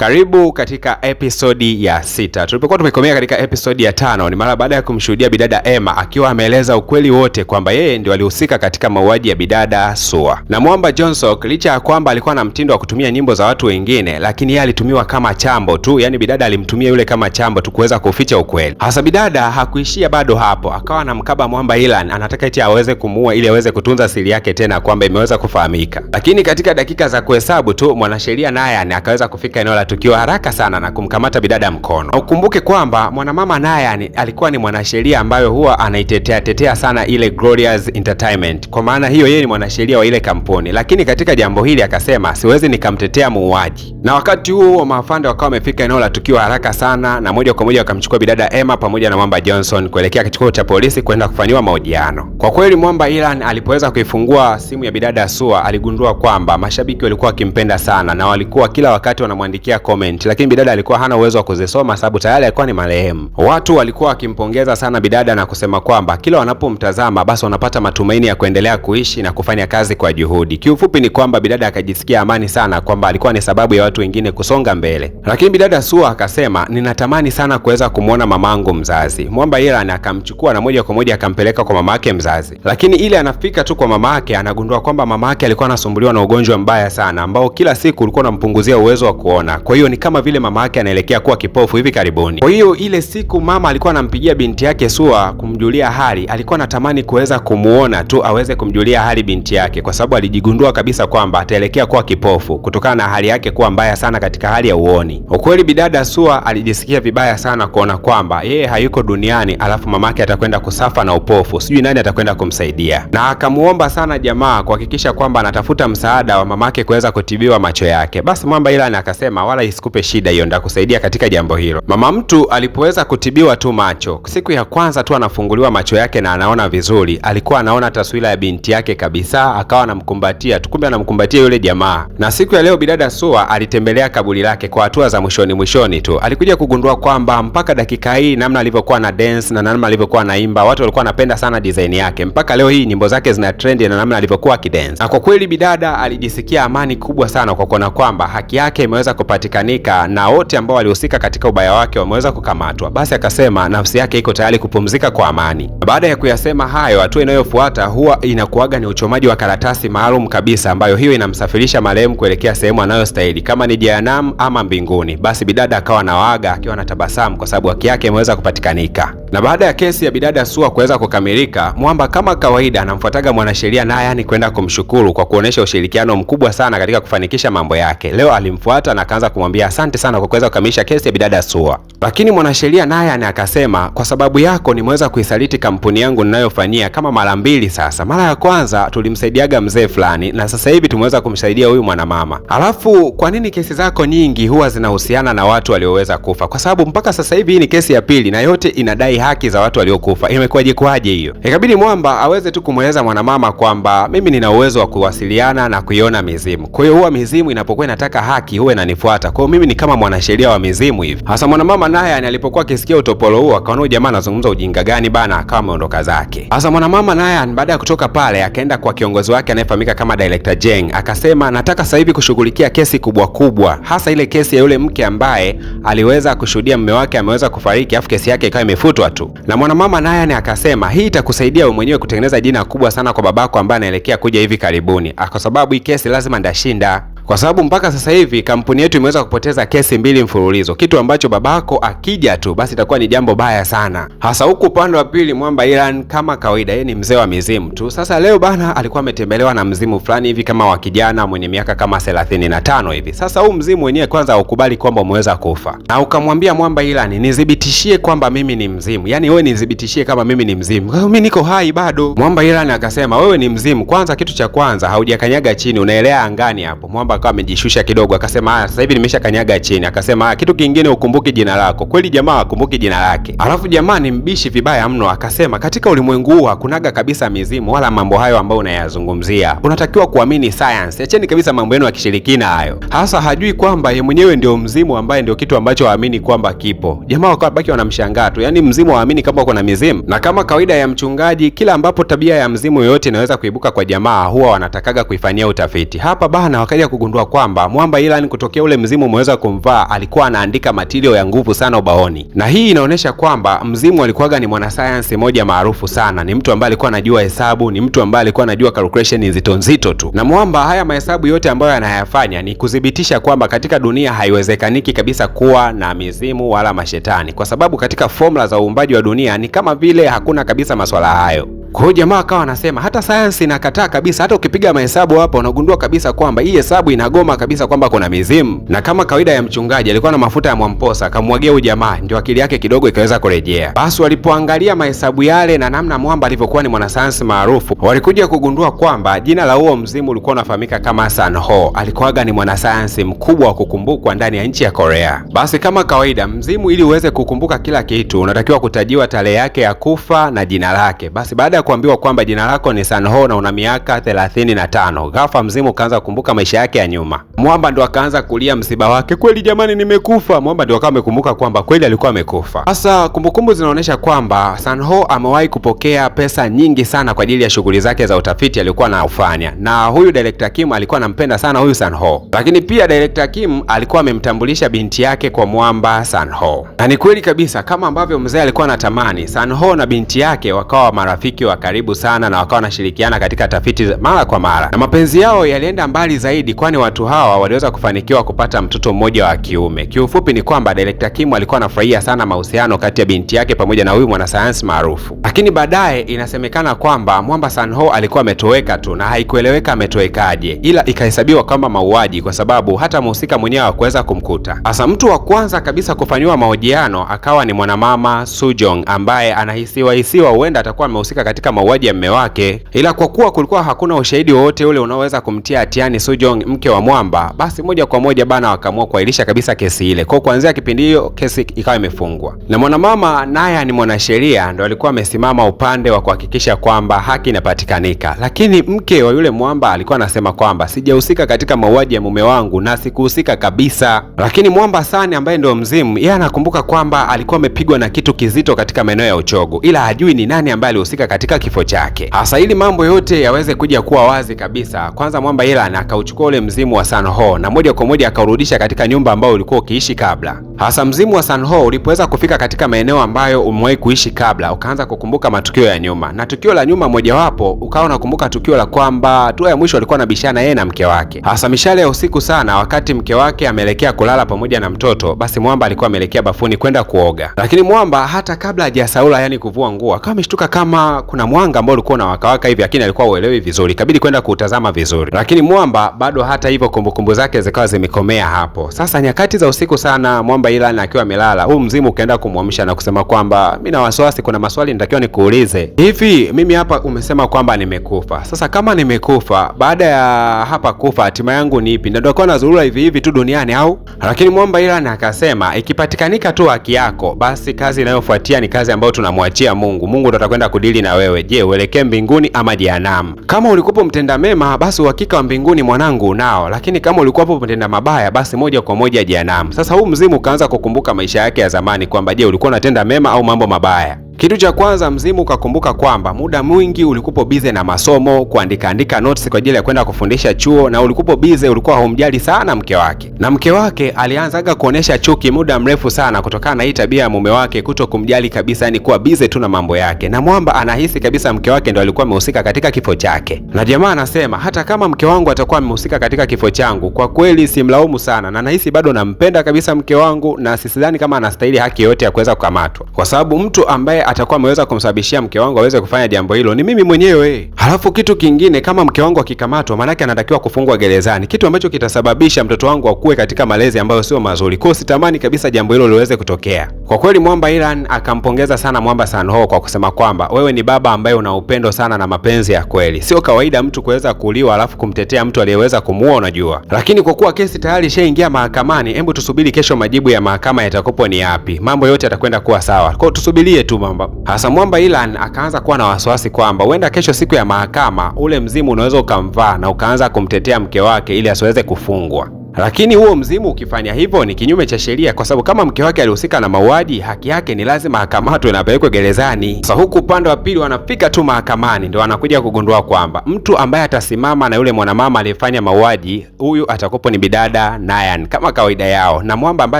Karibu katika episodi ya 6. Tulipokuwa tumekomea katika episodi ya 5 ni mara baada ya kumshuhudia bidada Emma akiwa ameeleza ukweli wote kwamba yeye ndio alihusika katika mauaji ya bidada Sua. Na Mwamba Johnsok licha ya kwamba alikuwa na mtindo wa kutumia nyimbo za watu wengine, lakini yeye alitumiwa kama chambo tu, yani bidada alimtumia yule kama chambo tu kuweza kuficha ukweli. Hasa bidada hakuishia bado hapo, akawa anamkaba Mwamba Ilan, anataka eti aweze kumuua ili aweze kutunza siri yake tena kwamba imeweza kufahamika. Lakini katika dakika za kuhesabu tu mwanasheria naye akaweza kufika eneo tukio haraka sana na kumkamata bidada mkono. Na ukumbuke kwamba mwanamama naye alikuwa ni mwanasheria ambayo huwa anaitetea sana ile Glorious Entertainment. Kwa maana hiyo yeye ni mwanasheria wa ile kampuni. Lakini katika jambo hili akasema siwezi nikamtetea muuaji. Na wakati huo maafande wakawa wamefika eneo la tukio haraka sana na moja kwa moja wakamchukua bidada Emma pamoja na Mwamba Johnson kuelekea kituo cha polisi kwenda kufanyiwa mahojiano. Kwa kweli Mwamba Ilan alipoweza kuifungua simu ya bidada Sua aligundua kwamba mashabiki walikuwa wakimpenda sana na walikuwa kila wakati wanamwandikia comment, lakini bidada alikuwa hana uwezo wa kuzisoma sababu tayari alikuwa ni marehemu. Watu walikuwa wakimpongeza sana bidada na kusema kwamba kila wanapomtazama basi wanapata matumaini ya kuendelea kuishi na kufanya kazi kwa juhudi. Kiufupi ni kwamba bidada akajisikia amani sana kwamba alikuwa ni sababu ya watu wengine kusonga mbele. Lakini bidada Sua akasema ninatamani sana kuweza kumuona mamangu mzazi. Mwamba Ilan akamchukua na moja kwa moja akampeleka kwa mamake mzazi. Lakini ile anafika tu kwa mamake anagundua kwamba mamake alikuwa anasumbuliwa na ugonjwa mbaya sana ambao kila siku ulikuwa unampunguzia uwezo wa kuona. Kwa hiyo ni kama vile mama yake anaelekea kuwa kipofu hivi karibuni. Kwa hiyo ile siku mama alikuwa anampigia binti yake Sua kumjulia hali, alikuwa anatamani kuweza kumuona tu aweze kumjulia hali binti yake kwa sababu alijigundua kabisa kwamba ataelekea kuwa kipofu kutokana na hali yake kuwa mbaya sana katika hali ya uoni. Ukweli bidada Sua alijisikia vibaya sana kuona kwamba yeye hayuko duniani alafu mamake atakwenda kusafa na upofu. Sijui nani atakwenda kumsaidia. Na akamuomba sana jamaa kuhakikisha kwamba anatafuta msaada wa mamake kuweza kutibiwa macho yake. Basi Mwamba Ilan akasema wala isikupe shida hiyo, ndakusaidia katika jambo hilo. Mama mtu alipoweza kutibiwa tu macho, siku ya kwanza tu anafunguliwa macho yake na anaona vizuri, alikuwa anaona taswira ya binti yake kabisa, akawa anamkumbatia tu, kumbe anamkumbatia yule jamaa. Na siku ya leo bidada Sua alitembelea kaburi lake kwa hatua za mwishoni tu. Alikuja kugundua kwamba mpaka dakika hii namna alivyokuwa na dance na namna alivyokuwa anaimba, watu walikuwa wanapenda sana design yake. Mpaka leo hii nyimbo zake zina trend na namna alivyokuwa akidance. Na kwa kweli bidada alijisikia amani kubwa sana kwa kuona kwamba haki yake imeweza kupatikanika na wote ambao walihusika katika ubaya wake wameweza kukamatwa. Basi akasema nafsi yake iko tayari kupumzika kwa amani. Baada ya kuyasema hayo, hatua inayofuata huwa inakuaga ni uchomaji wa karatasi maalum kabisa ambayo hiyo inamsafirisha marehemu kuelekea sehemu anayostahili, kama ni jehanamu ama mbinguni. Basi bidada akawa nawaaga akiwa na tabasamu kwa sababu haki yake imeweza kupatikanika. Na baada ya kesi ya bidada Sua kuweza kukamilika, Mwamba kama kawaida anamfuataga mwanasheria naye yani kwenda kumshukuru kwa kuonesha ushirikiano mkubwa sana katika kufanikisha mambo yake. Leo alimfuata na akaanza kumwambia asante sana kwa kuweza kukamilisha kesi ya bidada Sua. Lakini mwanasheria naye akasema kwa sababu yako nimeweza kuisaliti kampuni yangu ninayofanyia kama mara mbili sasa. Mara ya kwanza tulimsaidiaga mzee fulani na sasa hivi tumeweza kumsaidia huyu mwanamama. Alafu kwa nini kesi zako nyingi huwa zinahusiana na watu walioweza kufa? Kwa sababu mpaka sasa hivi hii ni kesi ya pili na yote inadai haki za watu waliokufa. Imekuwaje hiyo? Ikabidi Mwamba aweze tu kumweleza mwanamama kwamba mimi nina uwezo wa kuwasiliana na kuiona mizimu. Kwa hiyo huwa mizimu inapokuwa inataka haki huwa inanifuata. Kwa hiyo mimi ni kama mwanasheria wa mizimu hivi. Hasa mwanamama naye alipokuwa akisikia utopolo huo akaona jamaa anazungumza ujinga gani bana, akawa ameondoka zake. Hasa mwanamama naye baada ya kutoka pale akaenda kwa kiongozi wake anayefahamika kama Director Jeng, akasema nataka sasa hivi kushughulikia kesi kubwa, hasa ile kesi ya yule mke ambaye aliweza kushuhudia mume wake ameweza kufariki afu kesi yake ikawa imefutwa tu. Na mwanamama naye akasema hii itakusaidia wewe mwenyewe kutengeneza jina kubwa sana kwa babako ambaye anaelekea kuja hivi karibuni, kwa sababu hii kesi lazima ndashinda. Kwa sababu mpaka sasa hivi kampuni yetu imeweza kupoteza kesi 2 mfululizo, kitu ambacho babako akija tu basi itakuwa ni jambo baya sana. Hasa huku upande wa pili Mwamba Ilan kama kawaida yeye ni mzee wa mizimu tu. Sasa leo bana alikuwa ametembelewa na mzimu fulani hivi kama wa kijana mwenye miaka kama 35 hivi. Sasa huu mzimu wenyewe kwanza ukubali kwamba umeweza kufa. Na ukamwambia Mwamba Ilan nidhibitishie kwamba mimi ni mzimu. Yaani wewe nidhibitishie kama mimi ni mzimu. Mimi niko hai bado. Mwamba Ilan akasema wewe ni mzimu. Kwanza kitu cha kwanza haujakanyaga chini, unaelea angani hapo. Mwamba akawa amejishusha kidogo akasema sasa hivi nimeshakanyaga chini. Akasema kitu kingine ukumbuke jina lako. Kweli jamaa akumbuke jina lake. Alafu jamaa ni mbishi vibaya mno, akasema katika ulimwengu huu hakunaga kabisa mizimu wala mambo hayo ambayo unayazungumzia. Unatakiwa kuamini science. Acheni kabisa mambo yenu ya kishirikina hayo. Hasa hajui kwamba yeye mwenyewe ndio mzimu ambaye ndio kitu ambacho waamini kwamba kipo. Jamaa wakabaki wanamshangaa tu. Yaani mzimu waamini kama kuna mizimu. Na kama kawaida ya mchungaji, kila ambapo tabia ya mzimu yoyote inaweza kuibuka kwa jamaa huwa wanatakaga kuifanyia utafiti. Hapa bana wakaja kugundua kwamba mwamba Ilan kutokea ule mzimu umeweza kumvaa alikuwa anaandika material ya nguvu sana ubaoni, na hii inaonyesha kwamba mzimu alikuwaga ni mwanasayansi moja maarufu sana, ni mtu ambaye alikuwa anajua hesabu, ni mtu ambaye alikuwa anajua calculation nzito nzito tu. Na mwamba haya mahesabu yote ambayo anayafanya ni kudhibitisha kwamba katika dunia haiwezekaniki kabisa kuwa na mizimu wala mashetani, kwa sababu katika formula za uumbaji wa dunia ni kama vile hakuna kabisa maswala hayo. Kwa hiyo jamaa akawa anasema hata sayansi inakataa kabisa, hata ukipiga mahesabu hapa unagundua kabisa kwamba hii hesabu inagoma kabisa kwamba kuna mizimu. Na kama kawaida ya mchungaji alikuwa na mafuta ya Mwamposa, akamwagia huyu jamaa ndio akili yake kidogo ikaweza kurejea. Basi walipoangalia mahesabu yale na namna mwamba alivyokuwa ni mwanasayansi maarufu, walikuja kugundua kwamba jina la huo mzimu ulikuwa unafahamika kama Sanho. Alikuwaga ni mwanasayansi mkubwa wa kukumbukwa ndani ya nchi ya Korea. Basi kama kawaida mzimu ili uweze kukumbuka kila kitu unatakiwa kutajiwa tarehe yake ya kufa na jina lake. Basi baada kuambiwa kwamba jina lako ni Sanho na una miaka 35, ghafla mzimu kaanza kukumbuka maisha yake ya nyuma. Mwamba ndo akaanza kulia msiba wake, kweli jamani nimekufa. Mwamba ndo akawa amekumbuka kwamba kweli alikuwa amekufa. Sasa kumbukumbu zinaonyesha kwamba Sanho amewahi kupokea pesa nyingi sana kwa ajili ya shughuli zake za utafiti alikuwa anaufanya, na huyu Director Kim alikuwa anampenda sana huyu Sanho, lakini pia Director Kim alikuwa amemtambulisha binti yake kwa mwamba Sanho. Na ni kweli kabisa kama ambavyo mzee alikuwa anatamani, Sanho na binti yake wakawa marafiki wa karibu sana na wakawa wanashirikiana katika tafiti mara kwa mara, na mapenzi yao yalienda mbali zaidi, kwani watu hawa waliweza kufanikiwa kupata mtoto mmoja wa kiume. Kiufupi ni kwamba Director Kim alikuwa anafurahia sana mahusiano kati ya binti yake pamoja na huyu mwanasayansi maarufu. Lakini baadaye inasemekana kwamba mwamba Sanho alikuwa ametoweka tu na haikueleweka ametowekaje, ila ikahesabiwa kama mauaji kwa sababu hata mhusika mwenyewe hakuweza kumkuta. Sasa mtu wa kwanza kabisa kufanywa mahojiano akawa ni mwanamama Sujong, ambaye anahisiwa huenda atakuwa amehusika katika mauaji ya mume wake, ila kwa kuwa kulikuwa hakuna ushahidi wowote ule unaoweza kumtia hatiani Sujong mke wa mwamba, basi moja kwa moja bana wakaamua kuahirisha kabisa kesi ile. Kwa kuanzia kipindi hiyo kesi ikawa imefungwa, na mwanamama naye ni mwanasheria, ndo alikuwa amesimama upande wa kuhakikisha kwamba haki inapatikanika. Lakini mke wa yule mwamba alikuwa anasema kwamba sijahusika katika mauaji ya mume wangu na sikuhusika kabisa. Lakini mwamba Sani ambaye ndio mzimu, yeye anakumbuka kwamba alikuwa amepigwa na kitu kizito katika maeneo ya uchogo, ila hajui ni nani ambaye alihusika katika kifo chake. Hasa ili mambo yote yaweze kuja kuwa wazi kabisa, kwanza mwamba Ilan akauchukua ule mzimu wa Sanho na moja kwa moja akaurudisha katika nyumba ambayo ulikuwa ukiishi kabla. Hasa mzimu wa Sanho ulipoweza kufika katika maeneo ambayo umewahi kuishi kabla, ukaanza kukumbuka matukio ya nyuma, na tukio la nyuma mojawapo ukawa unakumbuka tukio la kwamba hatua ya mwisho alikuwa anabishana yeye na mke wake. Hasa mishale ya usiku sana, wakati mke wake ameelekea kulala pamoja na mtoto, basi mwamba alikuwa ameelekea bafuni kwenda kuoga. Lakini mwamba hata kabla hajasaula, yani kuvua nguo, akawa ameshtuka kama kuna mwanga ambao ulikuwa unawakawaka hivi, lakini alikuwa uelewi vizuri, kabidi kwenda kuutazama vizuri. Lakini mwamba bado hata hivyo kumbukumbu zake zikawa zimekomea hapo. Sasa nyakati za usiku sana, mwamba Ilan akiwa amelala, huu mzimu ukaenda kumwamsha na kusema kwamba mimi na wasiwasi, kuna maswali nitakiwa nikuulize. Hivi mimi hapa umesema kwamba nimekufa. Sasa kama nimekufa, baada ya hapa kufa hatima yangu ni ipi? Ndio kwa nazurura hivi hivi tu duniani au? Lakini mwamba Ilan akasema ikipatikanika tu haki yako, basi kazi inayofuatia ni kazi ambayo tunamwachia Mungu. Mungu ndo atakwenda kudili na wewe. Je, uelekee mbinguni ama jehanamu? Kama ulikuwa mtenda mema, basi uhakika wa mbinguni mwanangu unao, lakini kama ulikuwa mtenda mabaya, basi moja kwa moja jehanamu. Sasa huu mzimu ukaanza kukumbuka maisha yake ya zamani kwamba je, ulikuwa unatenda mema au mambo mabaya? Kitu cha kwanza mzimu ukakumbuka kwamba muda mwingi ulikuwa busy na masomo, kuandika notes kwa ajili ya kwenda kufundisha chuo, na ulikuwa busy, ulikuwa haumjali sana mke wake. Na mke wake alianzaga kuonesha chuki muda mrefu sana kutokana na hii tabia ya mume wake kuto kumjali kabisa, yani kuwa busy tu na mambo yake. Na mwamba anahisi kabisa mke wake ndo alikuwa amehusika katika kifo chake. Na jamaa anasema hata kama mke wangu atakuwa amehusika katika kifo changu, kwa kweli simlaumu sana, na nahisi bado nampenda kabisa mke wangu, na sisidhani kama anastahili haki yote ya kuweza kukamatwa, kwa sababu mtu ambaye atakuwa ameweza kumsababishia mke wangu aweze kufanya jambo hilo ni mimi mwenyewe. Halafu kitu kingine, kama mke wangu akikamatwa, maana yake anatakiwa kufungwa gerezani, kitu ambacho kitasababisha mtoto wangu akue katika malezi ambayo sio mazuri. Kwa hiyo sitamani kabisa jambo hilo liweze kutokea. Kwa kweli mwamba Ilan akampongeza sana mwamba Sanho kwa kusema kwamba wewe ni baba ambaye una upendo sana na mapenzi ya kweli. Sio kawaida mtu kuweza kuuliwa alafu kumtetea mtu aliyeweza kumuua, unajua. Lakini kwa kuwa kesi tayari ishaingia mahakamani, hebu tusubiri kesho majibu ya mahakama yatakopo ni yapi. Mambo yote yatakwenda kuwa sawa. Kwa hiyo tusubirie tu mamba. Hasa mwamba Ilan akaanza kuwa na wasiwasi kwamba huenda kesho siku ya mahakama ule mzimu unaweza ukamvaa na ukaanza kumtetea mke wake ili asiweze kufungwa. Lakini huo mzimu ukifanya hivyo ni kinyume cha sheria, kwa sababu kama mke wake alihusika na mauaji, haki yake ni lazima akamatwe na apelekwe gerezani. Sasa huku upande wa pili wanafika tu mahakamani, ndio wanakuja kugundua kwamba mtu ambaye atasimama na yule mwanamama aliyefanya mauaji, huyu atakopo ni bidada Nayan kama kawaida yao, na mwamba ambaye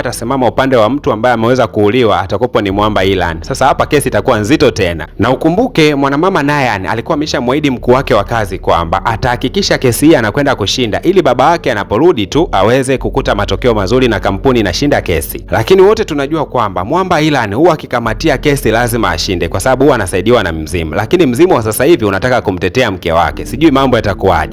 atasimama upande wa mtu ambaye ameweza kuuliwa atakopo ni mwamba Ilan. Sasa hapa kesi itakuwa nzito tena, na ukumbuke mwanamama Nayan alikuwa ameshamwahidi mkuu wake wa kazi kwamba atahakikisha kesi hii anakwenda kushinda, ili baba wake anaporudi tu aweze kukuta matokeo mazuri na kampuni inashinda kesi. Lakini wote tunajua kwamba mwamba Ilan huwa akikamatia kesi lazima ashinde, kwa sababu huwa anasaidiwa na mzimu. Lakini mzimu wa sasa hivi unataka kumtetea mke wake, sijui mambo yatakuwaje.